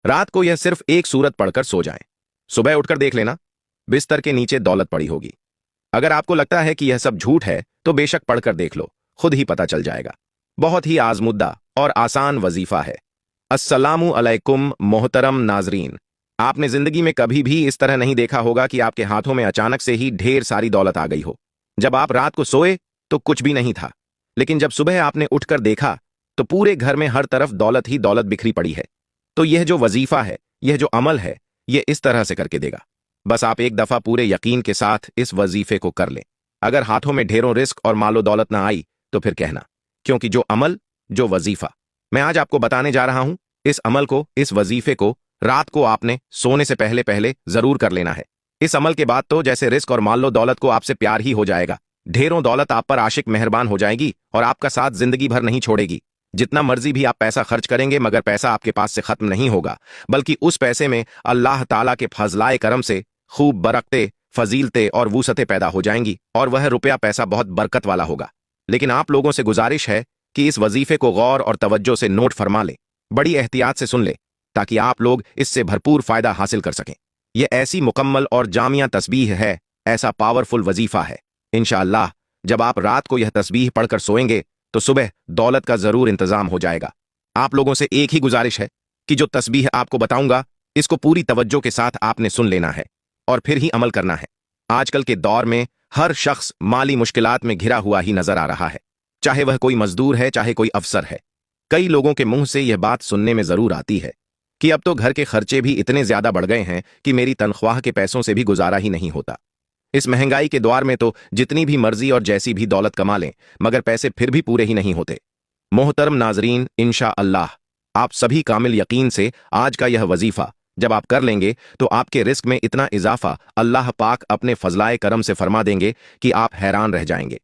रात को यह सिर्फ एक सूरत पढ़कर सो जाएं। सुबह उठकर देख लेना, बिस्तर के नीचे दौलत पड़ी होगी। अगर आपको लगता है कि यह सब झूठ है तो बेशक पढ़कर देख लो, खुद ही पता चल जाएगा। बहुत ही आजमुद्दा और आसान वजीफा है। अस्सलामु अलैकुम मोहतरम नाजरीन, आपने जिंदगी में कभी भी इस तरह नहीं देखा होगा कि आपके हाथों में अचानक से ही ढेर सारी दौलत आ गई हो। जब आप रात को सोए तो कुछ भी नहीं था, लेकिन जब सुबह आपने उठकर देखा तो पूरे घर में हर तरफ दौलत ही दौलत बिखरी पड़ी है। तो यह जो वजीफा है, यह जो अमल है, यह इस तरह से करके देगा। बस आप एक दफा पूरे यकीन के साथ इस वजीफे को कर लें। अगर हाथों में ढेरों रिस्क और मालो दौलत ना आई तो फिर कहना, क्योंकि जो अमल, जो वजीफा मैं आज आपको बताने जा रहा हूं, इस अमल को, इस वजीफे को रात को आपने सोने से पहले पहले जरूर कर लेना है। इस अमल के बाद तो जैसे रिस्क और मालो दौलत को आपसे प्यार ही हो जाएगा। ढेरों दौलत आप पर आशिक मेहरबान हो जाएगी और आपका साथ जिंदगी भर नहीं छोड़ेगी। जितना मर्जी भी आप पैसा खर्च करेंगे मगर पैसा आपके पास से खत्म नहीं होगा, बल्कि उस पैसे में अल्लाह ताला के फजलाए करम से खूब बरकते, फजीलते और वूसते पैदा हो जाएंगी और वह रुपया पैसा बहुत बरकत वाला होगा। लेकिन आप लोगों से गुजारिश है कि इस वजीफे को गौर और तवज्जो से नोट फरमा ले, बड़ी एहतियात से सुन ले, ताकि आप लोग इससे भरपूर फायदा हासिल कर सकें। यह ऐसी मुकम्मल और जामिया तस्बीह है, ऐसा पावरफुल वजीफा है। इंशाअल्लाह जब आप रात को यह तस्बीह पढ़कर सोएंगे तो सुबह दौलत का जरूर इंतजाम हो जाएगा। आप लोगों से एक ही गुजारिश है कि जो तस्बीह आपको बताऊंगा, इसको पूरी तवज्जो के साथ आपने सुन लेना है और फिर ही अमल करना है। आजकल के दौर में हर शख्स माली मुश्किलात में घिरा हुआ ही नजर आ रहा है, चाहे वह कोई मजदूर है, चाहे कोई अफसर है। कई लोगों के मुंह से यह बात सुनने में जरूर आती है कि अब तो घर के खर्चे भी इतने ज्यादा बढ़ गए हैं कि मेरी तनख्वाह के पैसों से भी गुजारा ही नहीं होता। इस महंगाई के दौर में तो जितनी भी मर्जी और जैसी भी दौलत कमा लें मगर पैसे फिर भी पूरे ही नहीं होते। मोहतरम नाजरीन, इंशाअल्लाह आप सभी कामिल यकीन से आज का यह वजीफा जब आप कर लेंगे तो आपके रिस्क में इतना इजाफा अल्लाह पाक अपने फजलाए करम से फरमा देंगे कि आप हैरान रह जाएंगे।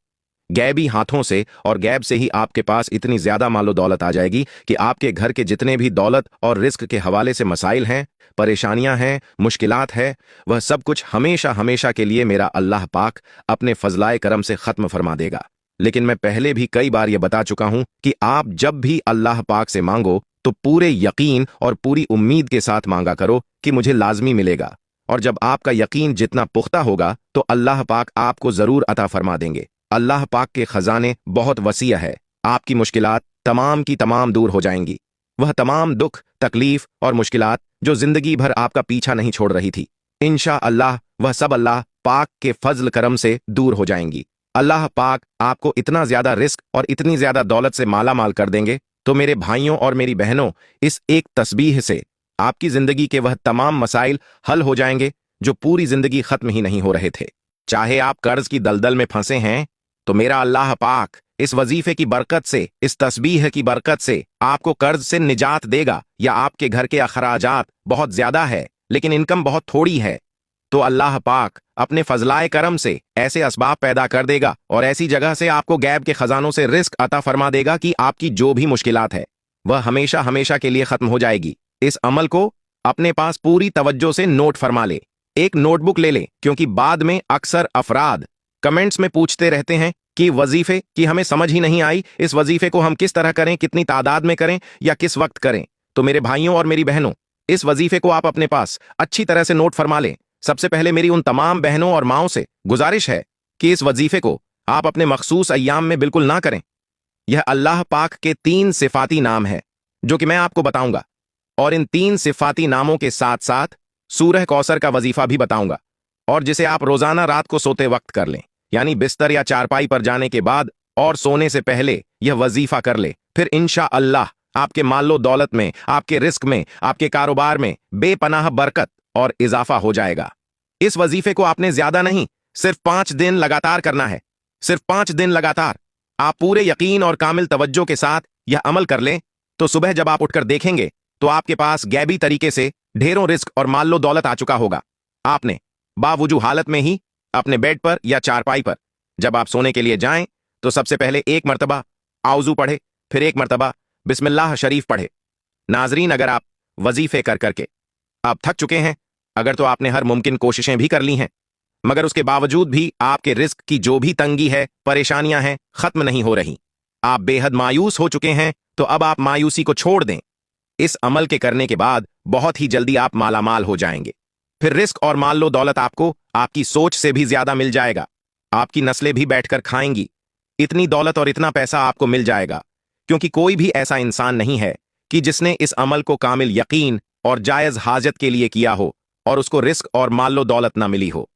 गैबी हाथों से और गैब से ही आपके पास इतनी ज्यादा मालो दौलत आ जाएगी कि आपके घर के जितने भी दौलत और रिस्क के हवाले से मसाइल हैं, परेशानियां हैं, मुश्किलात है, वह सब कुछ हमेशा हमेशा के लिए मेरा अल्लाह पाक अपने फजलाए करम से खत्म फरमा देगा। लेकिन मैं पहले भी कई बार यह बता चुका हूं कि आप जब भी अल्लाह पाक से मांगो तो पूरे यकीन और पूरी उम्मीद के साथ मांगा करो कि मुझे लाजमी मिलेगा। और जब आपका यकीन जितना पुख्ता होगा तो अल्लाह पाक आपको जरूर अता फरमा देंगे। अल्लाह पाक के खजाने बहुत वसीअ है। आपकी मुश्किलात तमाम की तमाम दूर हो जाएंगी। वह तमाम दुख, तकलीफ और मुश्किलात जो जिंदगी भर आपका पीछा नहीं छोड़ रही थी, इंशाअल्लाह वह सब अल्लाह पाक के फजल करम से दूर हो जाएंगी। अल्लाह पाक आपको इतना ज्यादा रिस्क और इतनी ज्यादा दौलत से माला माल कर देंगे तो मेरे भाइयों और मेरी बहनों, इस एक तस्बीह से आपकी जिंदगी के वह तमाम मसाइल हल हो जाएंगे जो पूरी जिंदगी खत्म ही नहीं हो रहे थे। चाहे आप कर्ज की दलदल में फंसे हैं तो मेरा अल्लाह पाक इस वजीफे की बरकत से, इस तस्बीह की बरकत से आपको कर्ज से निजात देगा। या आपके घर के अखराजात बहुत ज्यादा है लेकिन इनकम बहुत थोड़ी है, तो अल्लाह पाक अपने फजलाए करम से ऐसे असबाब पैदा कर देगा और ऐसी जगह से आपको गैब के खजानों से रिस्क अता फरमा देगा कि आपकी जो भी मुश्किलात है वह हमेशा हमेशा के लिए खत्म हो जाएगी। इस अमल को अपने पास पूरी तवज्जो से नोट फरमा ले, एक नोटबुक ले ले, क्योंकि बाद में अक्सर अफराद कमेंट्स में पूछते रहते हैं कि वजीफे की हमें समझ ही नहीं आई, इस वजीफे को हम किस तरह करें, कितनी तादाद में करें या किस वक्त करें। तो मेरे भाइयों और मेरी बहनों, इस वजीफे को आप अपने पास अच्छी तरह से नोट फरमा लें। सबसे पहले मेरी उन तमाम बहनों और माओं से गुजारिश है कि इस वजीफे को आप अपने मखसूस अय्याम में बिल्कुल ना करें। यह अल्लाह पाक के 3 सिफाती नाम है जो कि मैं आपको बताऊंगा, और इन 3 सिफाती नामों के साथ साथ सूरह कौसर का वजीफा भी बताऊंगा, और जिसे आप रोजाना रात को सोते वक्त कर लें, यानी बिस्तर या चारपाई पर जाने के बाद और सोने से पहले यह वजीफा कर ले। फिर इंशाअल्लाह आपके मालो दौलत में, आपके रिस्क में, आपके कारोबार में बेपनाह बरकत और इजाफा हो जाएगा। इस वजीफे को आपने ज्यादा नहीं, सिर्फ 5 दिन लगातार करना है। सिर्फ 5 दिन लगातार आप पूरे यकीन और कामिल तवज्जो के साथ यह अमल कर लें तो सुबह जब आप उठकर देखेंगे तो आपके पास गैबी तरीके से ढेरों रिस्क और मालो दौलत आ चुका होगा। आपने बावजूद हालत में ही अपने बेड पर या चारपाई पर जब आप सोने के लिए जाएं तो सबसे पहले 1 मरतबा आउज़ू पढ़े, फिर 1 मरतबा बिस्मिल्लाह शरीफ पढ़े। नाजरीन, अगर आप वजीफे कर करके आप थक चुके हैं, अगर तो आपने हर मुमकिन कोशिशें भी कर ली हैं मगर उसके बावजूद भी आपके रिस्क की जो भी तंगी है, परेशानियां हैं, खत्म नहीं हो रही, आप बेहद मायूस हो चुके हैं, तो अब आप मायूसी को छोड़ दें। इस अमल के करने के बाद बहुत ही जल्दी आप मालामाल हो जाएंगे। फिर रिस्क और मान लो दौलत आपको आपकी सोच से भी ज्यादा मिल जाएगा। आपकी नस्लें भी बैठकर खाएंगी। इतनी दौलत और इतना पैसा आपको मिल जाएगा क्योंकि कोई भी ऐसा इंसान नहीं है कि जिसने इस अमल को कामिल यकीन और जायज हाजत के लिए किया हो और उसको रिस्क और मालो दौलत ना मिली हो।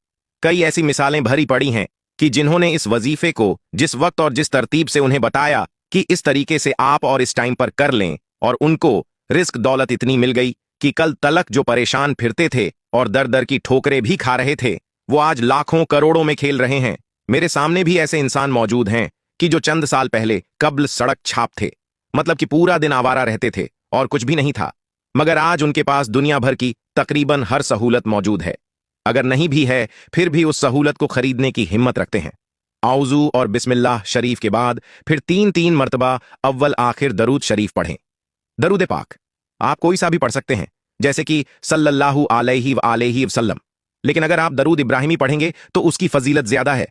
कई ऐसी मिसालें भरी पड़ी हैं कि जिन्होंने इस वजीफे को जिस वक्त और जिस तरतीब से उन्हें बताया कि इस तरीके से आप और इस टाइम पर कर लें, और उनको रिस्क दौलत इतनी मिल गई कि कल तलक जो परेशान फिरते थे और दर दर की ठोकरें भी खा रहे थे, वो आज लाखों करोड़ों में खेल रहे हैं। मेरे सामने भी ऐसे इंसान मौजूद हैं कि जो चंद साल पहले कब्ल सड़क छाप थे, मतलब कि पूरा दिन आवारा रहते थे और कुछ भी नहीं था, मगर आज उनके पास दुनिया भर की तकरीबन हर सहूलत मौजूद है। अगर नहीं भी है फिर भी उस सहूलत को खरीदने की हिम्मत रखते हैं। आउज़ू और बिस्मिल्लाह शरीफ के बाद फिर 3-3 मरतबा अव्वल आखिर दरूद शरीफ पढ़ें। दरूद पाक आप कोई सा भी पढ़ सकते हैं, जैसे कि सल्लल्लाहु अलैहि वसल्लम, लेकिन अगर आप दरूद इब्राहिमी पढ़ेंगे तो उसकी फजीलत ज्यादा है।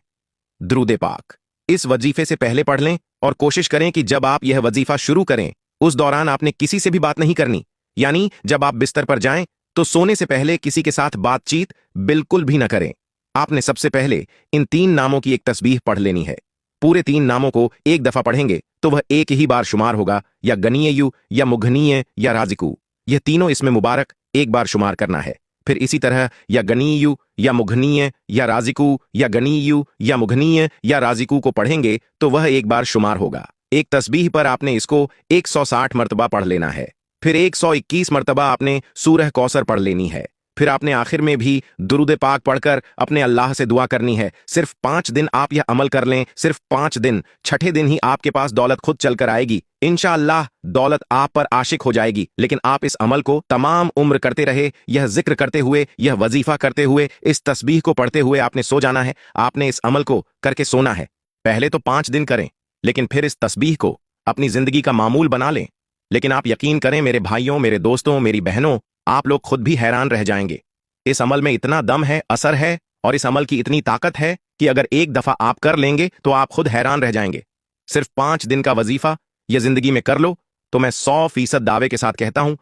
दरूद पाक इस वजीफे से पहले पढ़ लें और कोशिश करें कि जब आप यह वजीफा शुरू करें उस दौरान आपने किसी से भी बात नहीं करनी, यानी जब आप बिस्तर पर जाएं तो सोने से पहले किसी के साथ बातचीत बिल्कुल भी न करें। आपने सबसे पहले इन 3 नामों की एक तस्बीह पढ़ लेनी है। पूरे 3 नामों को एक दफा पढ़ेंगे तो वह एक ही बार शुमार होगा, या गनीयु या मुघनीय या राजिकू, यह तीनों इसमें मुबारक एक बार शुमार करना है। फिर इसी तरह या गनीयु या मुघनीय या राजिकू या गनीयु या मुघनीय या राजिकू को पढ़ेंगे तो वह एक बार शुमार होगा। एक तस्बीह पर आपने इसको 160 मरतबा पढ़ लेना है। फिर 121 मरतबा आपने सूरह कौसर पढ़ लेनी है। फिर आपने आखिर में भी दुरूद पाक पढ़कर अपने अल्लाह से दुआ करनी है। सिर्फ 5 दिन आप यह अमल कर लें, सिर्फ 5 दिन, छठे दिन ही आपके पास दौलत खुद चलकर आएगी। इंशाअल्लाह दौलत आप पर आशिक हो जाएगी। लेकिन आप इस अमल को तमाम उम्र करते रहे, यह जिक्र करते हुए, यह वजीफा करते हुए, इस तस्बीह को पढ़ते हुए आपने सो जाना है। आपने इस अमल को करके सोना है। पहले तो 5 दिन करें, लेकिन फिर इस तस्बीह को अपनी जिंदगी का मामूल बना लें। लेकिन आप यकीन करें मेरे भाइयों, मेरे दोस्तों, मेरी बहनों, आप लोग खुद भी हैरान रह जाएंगे। इस अमल में इतना दम है, असर है, और इस अमल की इतनी ताकत है कि अगर एक दफा आप कर लेंगे तो आप खुद हैरान रह जाएंगे। सिर्फ 5 दिन का वजीफा यह जिंदगी में कर लो तो मैं 100% दावे के साथ कहता हूं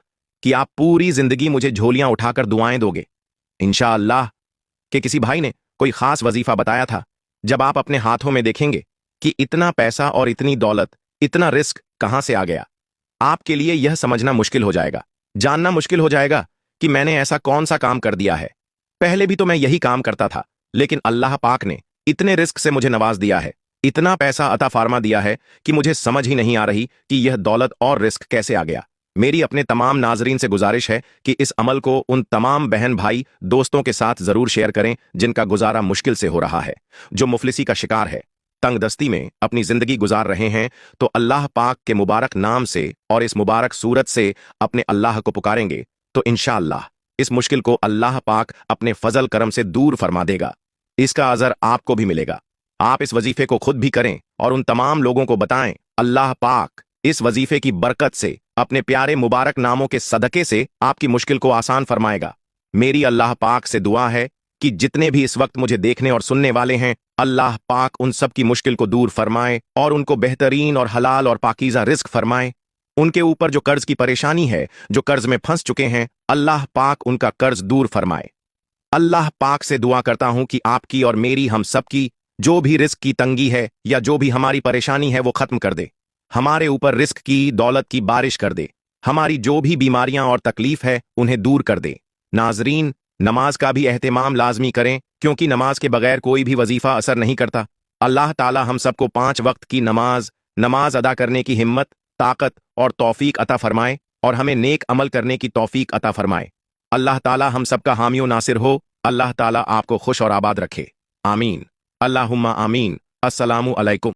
कि आप पूरी जिंदगी मुझे झोलियां उठाकर दुआएं दोगे इंशाअल्लाह। कि किसी भाई ने कोई खास वजीफा बताया था, जब आप अपने हाथों में देखेंगे कि इतना पैसा और इतनी दौलत, इतना रिस्क कहां से आ गया, आपके लिए यह समझना मुश्किल हो जाएगा, जानना मुश्किल हो जाएगा कि मैंने ऐसा कौन सा काम कर दिया है। पहले भी तो मैं यही काम करता था, लेकिन अल्लाह पाक ने इतने रिस्क से मुझे नवाज दिया है, इतना पैसा अता फार्मा दिया है कि मुझे समझ ही नहीं आ रही कि यह दौलत और रिस्क कैसे आ गया। मेरी अपने तमाम नाजरीन से गुजारिश है कि इस अमल को उन तमाम बहन भाई दोस्तों के साथ जरूर शेयर करें जिनका गुजारा मुश्किल से हो रहा है, जो मुफलिसी का शिकार है, तंगदस्ती में अपनी जिंदगी गुजार रहे हैं। तो अल्लाह पाक के मुबारक नाम से और इस मुबारक सूरत से अपने अल्लाह को पुकारेंगे तो इंशाअल्लाह इस मुश्किल को अल्लाह पाक अपने फजल करम से दूर फरमा देगा। इसका अजर आपको भी मिलेगा। आप इस वजीफे को खुद भी करें और उन तमाम लोगों को बताएं। अल्लाह पाक इस वजीफे की बरकत से, अपने प्यारे मुबारक नामों के सदके से आपकी मुश्किल को आसान फरमाएगा। मेरी अल्लाह पाक से दुआ है कि जितने भी इस वक्त मुझे देखने और सुनने वाले हैं, अल्लाह पाक उन सब की मुश्किल को दूर फरमाए और उनको बेहतरीन और हलाल और पाकीज़ा रिस्क फरमाए। उनके ऊपर जो कर्ज की परेशानी है, जो कर्ज में फंस चुके हैं, अल्लाह पाक उनका कर्ज दूर फरमाए। अल्लाह पाक से दुआ करता हूं कि आपकी और मेरी, हम सब की जो भी रिस्क की तंगी है या जो भी हमारी परेशानी है वो खत्म कर दे। हमारे ऊपर रिस्क की, दौलत की बारिश कर दे। हमारी जो भी बीमारियां और तकलीफ है उन्हें दूर कर दे। नाजरीन, नमाज का भी एहतमाम लाजमी करें, क्योंकि नमाज के बगैर कोई भी वजीफा असर नहीं करता। अल्लाह ताला हम सबको 5 वक्त की नमाज अदा करने की हिम्मत, ताकत और तौफीक अता फरमाए और हमें नेक अमल करने की तौफीक अता फरमाए। अल्लाह ताला हम सबका हामी नासिर हो। अल्लाह ताला आपको खुश और आबाद रखे। आमीन। अल्लाहुम्मा आमीन। अस्सलामु अलैकुम।